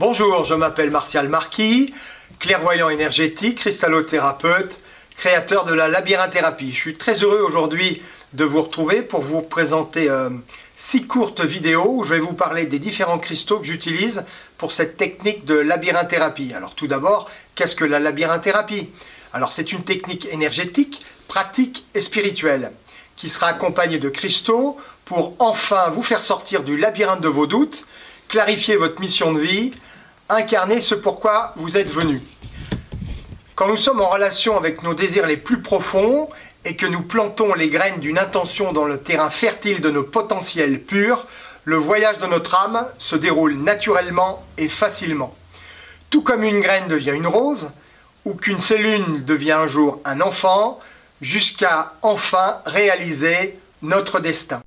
Bonjour, je m'appelle Martial Marquis, clairvoyant énergétique, cristallothérapeute, créateur de la labyrinthérapeute. Je suis très heureux aujourd'hui de vous retrouver pour vous présenter 6 courtes vidéos où je vais vous parler des différents cristaux que j'utilise pour cette technique de labyrinthérapeute. Alors tout d'abord, qu'est-ce que la labyrinthérapeute? Alors c'est une technique énergétique, pratique et spirituelle qui sera accompagnée de cristaux pour enfin vous faire sortir du labyrinthe de vos doutes, clarifier votre mission de vie, incarner ce pourquoi vous êtes venu. Quand nous sommes en relation avec nos désirs les plus profonds et que nous plantons les graines d'une intention dans le terrain fertile de nos potentiels purs, le voyage de notre âme se déroule naturellement et facilement. Tout comme une graine devient une rose, ou qu'une cellule devient un jour un enfant, jusqu'à enfin réaliser notre destin.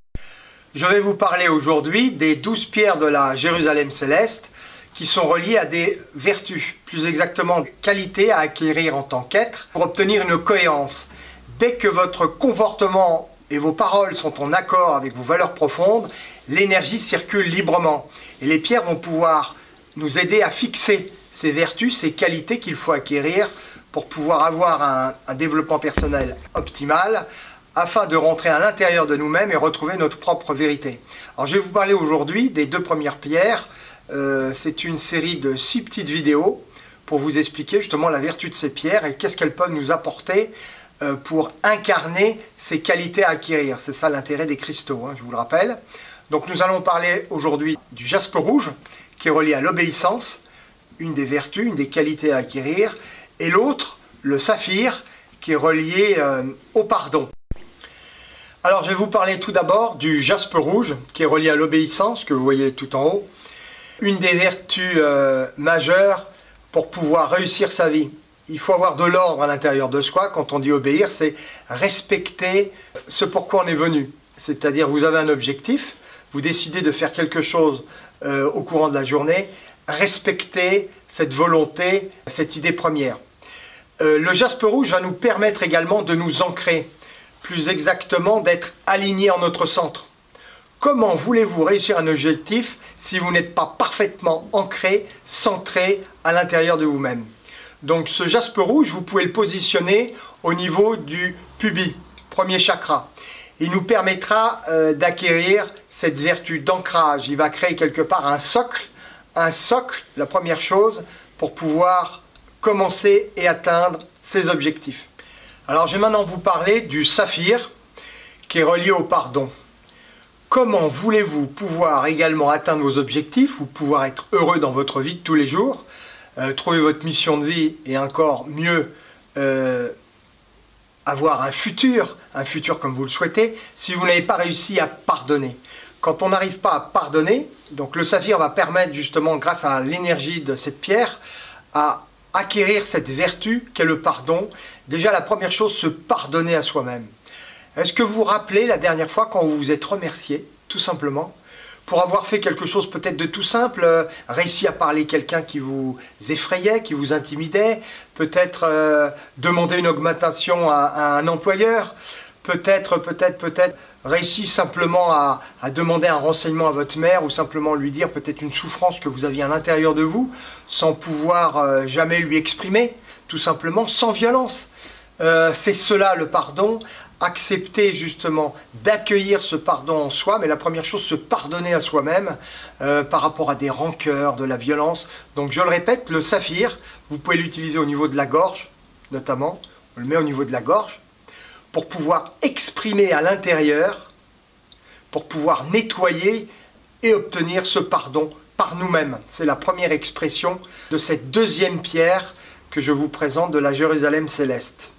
Je vais vous parler aujourd'hui des 12 pierres de la Jérusalem céleste qui sont reliées à des vertus, plus exactement des qualités à acquérir en tant qu'être pour obtenir une cohérence. Dès que votre comportement et vos paroles sont en accord avec vos valeurs profondes, l'énergie circule librement et les pierres vont pouvoir nous aider à fixer ces vertus, ces qualités qu'il faut acquérir pour pouvoir avoir un développement personnel optimal, afin de rentrer à l'intérieur de nous-mêmes et retrouver notre propre vérité. Alors je vais vous parler aujourd'hui des 2 premières pierres. C'est une série de 6 petites vidéos pour vous expliquer justement la vertu de ces pierres et qu'est-ce qu'elles peuvent nous apporter pour incarner ces qualités à acquérir. C'est ça l'intérêt des cristaux, je vous le rappelle. Donc nous allons parler aujourd'hui du jaspe rouge qui est relié à l'obéissance, une des vertus, une des qualités à acquérir, et l'autre, le saphir, qui est relié au pardon. Alors je vais vous parler tout d'abord du jaspe rouge qui est relié à l'obéissance que vous voyez tout en haut. Une des vertus majeures pour pouvoir réussir sa vie. Il faut avoir de l'ordre à l'intérieur de soi. Quand on dit obéir, c'est respecter ce pourquoi on est venu. C'est-à-dire vous avez un objectif, vous décidez de faire quelque chose au courant de la journée, respectez cette volonté, cette idée première. Le jaspe rouge va nous permettre également de nous ancrer. Plus exactement d'être aligné en notre centre. Comment voulez-vous réussir un objectif si vous n'êtes pas parfaitement ancré, centré à l'intérieur de vous-même? Donc ce jaspe rouge, vous pouvez le positionner au niveau du pubis, premier chakra. Il nous permettra d'acquérir cette vertu d'ancrage. Il va créer quelque part un socle, la première chose, pour pouvoir commencer et atteindre ses objectifs. Alors je vais maintenant vous parler du saphir qui est relié au pardon. Comment voulez-vous pouvoir également atteindre vos objectifs ou pouvoir être heureux dans votre vie de tous les jours, trouver votre mission de vie et encore mieux avoir un futur comme vous le souhaitez, si vous n'avez pas réussi à pardonner. Quand on n'arrive pas à pardonner, donc le saphir va permettre justement grâce à l'énergie de cette pierre à acquérir cette vertu qu'est le pardon. Déjà la première chose, se pardonner à soi-même. Est-ce que vous vous rappelez la dernière fois quand vous vous êtes remercié, tout simplement, pour avoir fait quelque chose peut-être de tout simple, réussi à parler quelqu'un qui vous effrayait, qui vous intimidait, peut-être demander une augmentation à un employeur, peut-être réussi simplement à demander un renseignement à votre mère ou simplement lui dire peut-être une souffrance que vous aviez à l'intérieur de vous sans pouvoir jamais lui exprimer, tout simplement, sans violence. C'est cela le pardon, accepter justement d'accueillir ce pardon en soi, mais la première chose, se pardonner à soi-même par rapport à des rancœurs, de la violence. Donc je le répète, le saphir, vous pouvez l'utiliser au niveau de la gorge notamment, on le met au niveau de la gorge, pour pouvoir exprimer à l'intérieur, pour pouvoir nettoyer et obtenir ce pardon par nous-mêmes. C'est la première expression de cette 2e pierre que je vous présente de la Jérusalem céleste.